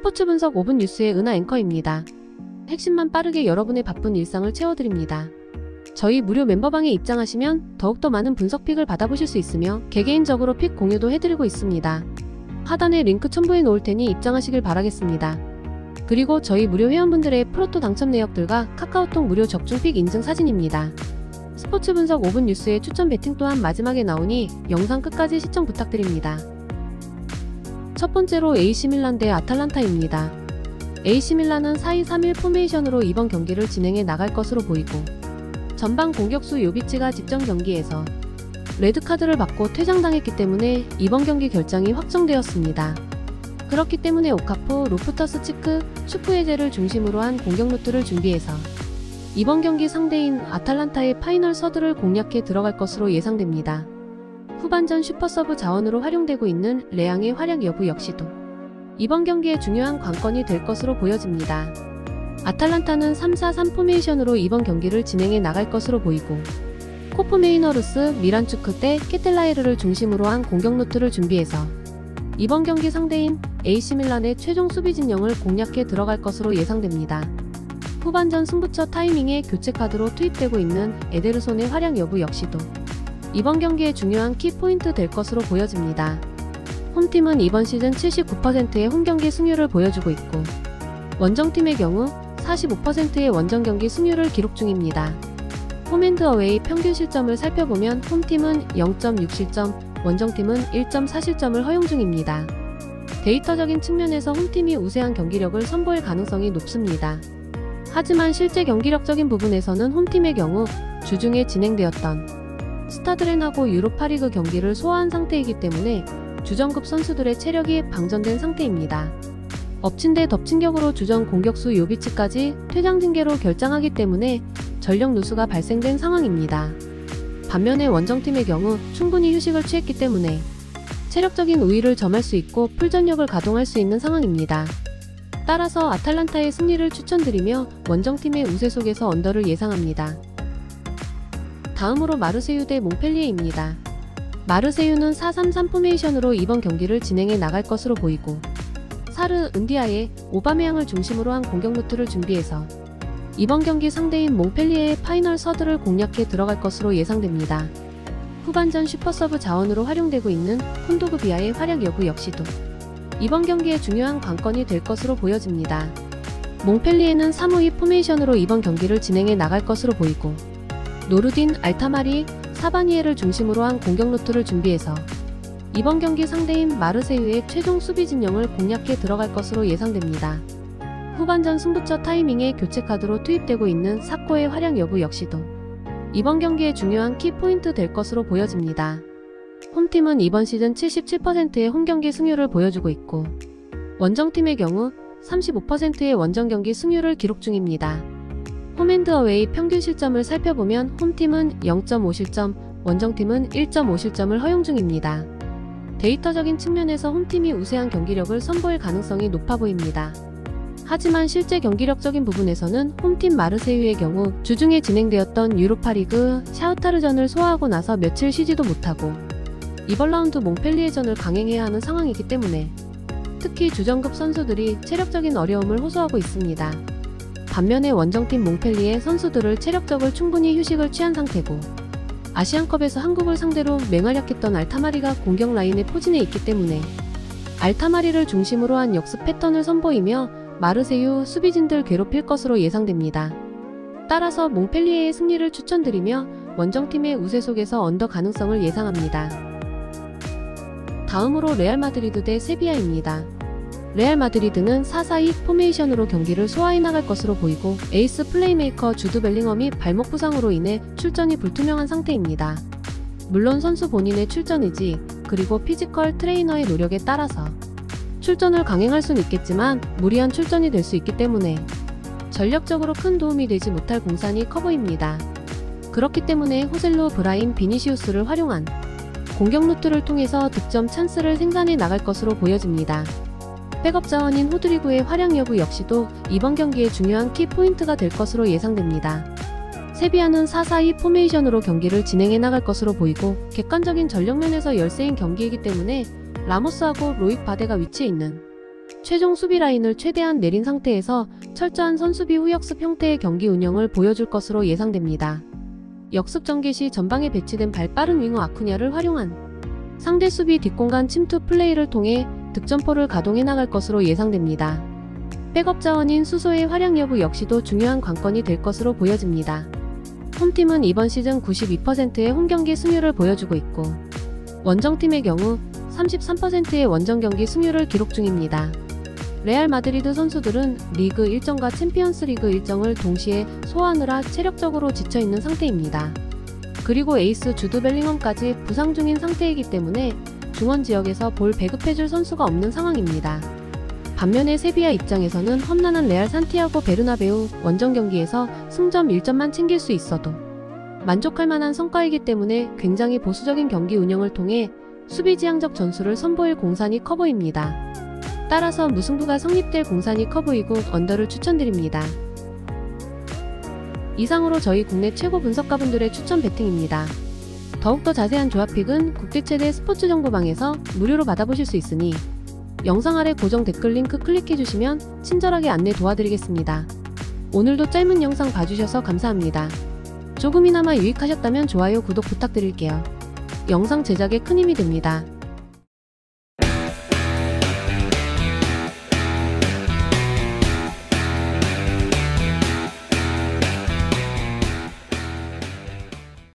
스포츠 분석 5분 뉴스의 은하 앵커입니다. 핵심만 빠르게 여러분의 바쁜 일상을 채워드립니다. 저희 무료 멤버방에 입장하시면 더욱더 많은 분석픽을 받아보실 수 있으며 개개인적으로 픽 공유도 해드리고 있습니다. 하단에 링크 첨부해 놓을 테니 입장하시길 바라겠습니다. 그리고 저희 무료 회원분들의 프로토 당첨 내역들과 카카오톡 무료 적중픽 인증 사진입니다. 스포츠 분석 5분 뉴스의 추천 배팅 또한 마지막에 나오니 영상 끝까지 시청 부탁드립니다. 첫 번째로 AC밀란 대 아탈란타입니다. AC밀란은 4-2-3-1 포메이션으로 이번 경기를 진행해 나갈 것으로 보이고, 전방 공격수 요비치가 직전 경기에서 레드카드를 받고 퇴장당했기 때문에 이번 경기 결장이 확정되었습니다. 그렇기 때문에 오카포, 로프터스 치크, 슈프에제를 중심으로 한 공격 루트를 준비해서 이번 경기 상대인 아탈란타의 파이널 서드를 공략해 들어갈 것으로 예상됩니다. 후반전 슈퍼서브 자원으로 활용되고 있는 레앙의 활약 여부 역시도 이번 경기의 중요한 관건이 될 것으로 보여집니다. 아탈란타는 3-4-3 포메이션으로 이번 경기를 진행해 나갈 것으로 보이고, 코프 메이너루스, 미란추크 대 케텔라에르를 중심으로 한 공격 루트를 준비해서 이번 경기 상대인 AC밀란의 최종 수비 진영을 공략해 들어갈 것으로 예상됩니다. 후반전 승부처 타이밍에 교체 카드로 투입되고 있는 에데르손의 활약 여부 역시도 이번 경기의 중요한 키포인트 될 것으로 보여집니다. 홈팀은 이번 시즌 79%의 홈경기 승률을 보여주고 있고, 원정팀의 경우 45%의 원정 경기 승률을 기록 중입니다. 홈앤드어웨이 평균 실점을 살펴보면 홈팀은 0.6실점, 원정팀은 1.4실점을 허용 중입니다. 데이터적인 측면에서 홈팀이 우세한 경기력을 선보일 가능성이 높습니다. 하지만 실제 경기력적인 부분에서는 홈팀의 경우 주중에 진행되었던 스타드렌하고 유로파리그 경기를 소화한 상태이기 때문에 주전급 선수들의 체력이 방전된 상태입니다. 엎친 데 덮친 격으로 주전 공격수 요비치까지 퇴장 징계로 결장하기 때문에 전력 누수가 발생된 상황입니다. 반면에 원정팀의 경우 충분히 휴식을 취했기 때문에 체력적인 우위를 점할 수 있고 풀전력을 가동할 수 있는 상황입니다. 따라서 아탈란타의 승리를 추천드리며 원정팀의 우세 속에서 언더를 예상합니다. 다음으로 마르세유 대 몽펠리에입니다. 마르세유는 4-3-3 포메이션으로 이번 경기를 진행해 나갈 것으로 보이고, 사르, 은디아에, 오바메양을 중심으로 한 공격 루트를 준비해서 이번 경기 상대인 몽펠리에의 파이널 서드를 공략해 들어갈 것으로 예상됩니다. 후반전 슈퍼서브 자원으로 활용되고 있는 콘도그 비아의 활약 여부 역시도 이번 경기의 중요한 관건이 될 것으로 보여집니다. 몽펠리에는 3-5-2 포메이션으로 이번 경기를 진행해 나갈 것으로 보이고, 노르딘, 알타마리, 사바니에를 중심으로 한 공격 루트를 준비해서 이번 경기 상대인 마르세유의 최종 수비 진영을 공략해 들어갈 것으로 예상됩니다. 후반전 승부처 타이밍에 교체 카드로 투입되고 있는 사코의 활약 여부 역시도 이번 경기의 중요한 키포인트 될 것으로 보여집니다. 홈팀은 이번 시즌 77%의 홈경기 승률을 보여주고 있고, 원정팀의 경우 35%의 원정 경기 승률을 기록 중입니다. 홈앤드어웨이 평균 실점을 살펴보면 홈팀은 0.5실점, 원정팀은 1.5실점을 허용 중입니다. 데이터적인 측면에서 홈팀이 우세한 경기력을 선보일 가능성이 높아 보입니다. 하지만 실제 경기력적인 부분에서는 홈팀 마르세유의 경우 주중에 진행되었던 유로파리그 샤흐타르전을 소화하고 나서 며칠 쉬지도 못하고 이번 라운드 몽펠리에전을 강행해야 하는 상황이기 때문에 특히 주전급 선수들이 체력적인 어려움을 호소하고 있습니다. 반면에 원정팀 몽펠리에 선수들을 체력적으로 충분히 휴식을 취한 상태고, 아시안컵에서 한국을 상대로 맹활약했던 알타마리가 공격 라인에 포진해 있기 때문에 알타마리를 중심으로 한 역습 패턴을 선보이며 마르세유 수비진들 괴롭힐 것으로 예상됩니다. 따라서 몽펠리에의 승리를 추천드리며 원정팀의 우세 속에서 언더 가능성을 예상합니다. 다음으로 레알 마드리드 대 세비야입니다. 레알 마드리드는 4-4-2 포메이션으로 경기를 소화해 나갈 것으로 보이고, 에이스 플레이메이커 주드 벨링엄이 발목 부상으로 인해 출전이 불투명한 상태입니다. 물론 선수 본인의 출전 의지, 그리고 피지컬 트레이너의 노력에 따라서 출전을 강행할 수는 있겠지만 무리한 출전이 될 수 있기 때문에 전력적으로 큰 도움이 되지 못할 공산이 커 보입니다. 그렇기 때문에 호셀루, 브라임, 비니시우스를 활용한 공격 루트를 통해서 득점 찬스를 생산해 나갈 것으로 보여집니다. 백업 자원인 호드리구의 활약 여부 역시도 이번 경기의 중요한 키포인트가 될 것으로 예상됩니다. 세비야는 4-4-2 포메이션으로 경기를 진행해 나갈 것으로 보이고, 객관적인 전력면에서 열세인 경기이기 때문에 라모스하고 로익 바데가 위치해 있는 최종 수비 라인을 최대한 내린 상태에서 철저한 선수비 후 역습 형태의 경기 운영을 보여줄 것으로 예상됩니다. 역습 전개 시 전방에 배치된 발 빠른 윙어 아쿠냐를 활용한 상대 수비 뒷공간 침투 플레이를 통해 득점포를 가동해 나갈 것으로 예상됩니다. 백업 자원인 수소의 활약 여부 역시도 중요한 관건이 될 것으로 보여집니다. 홈팀은 이번 시즌 92%의 홈경기 승률을 보여주고 있고 원정팀의 경우 33%의 원정경기 승률을 기록 중입니다. 레알 마드리드 선수들은 리그 일정과 챔피언스 리그 일정을 동시에 소화하느라 체력적으로 지쳐있는 상태입니다. 그리고 에이스 주드 벨링엄까지 부상 중인 상태이기 때문에 중원 지역에서 볼 배급해줄 선수가 없는 상황입니다. 반면에 세비야 입장에서는 험난한 레알 산티아고 베르나베우 원정 경기에서 승점 1점만 챙길 수 있어도 만족할 만한 성과이기 때문에 굉장히 보수적인 경기 운영을 통해 수비지향적 전술을 선보일 공산이 커 보입니다. 따라서 무승부가 성립될 공산이 커 보이고 언더를 추천드립니다. 이상으로 저희 국내 최고 분석가분들의 추천 배팅입니다. 더욱더 자세한 조합픽은 국제 최대 스포츠 정보방에서 무료로 받아보실 수 있으니 영상 아래 고정 댓글 링크 클릭해주시면 친절하게 안내 도와드리겠습니다. 오늘도 짧은 영상 봐주셔서 감사합니다. 조금이나마 유익하셨다면 좋아요, 구독 부탁드릴게요. 영상 제작에 큰 힘이 됩니다.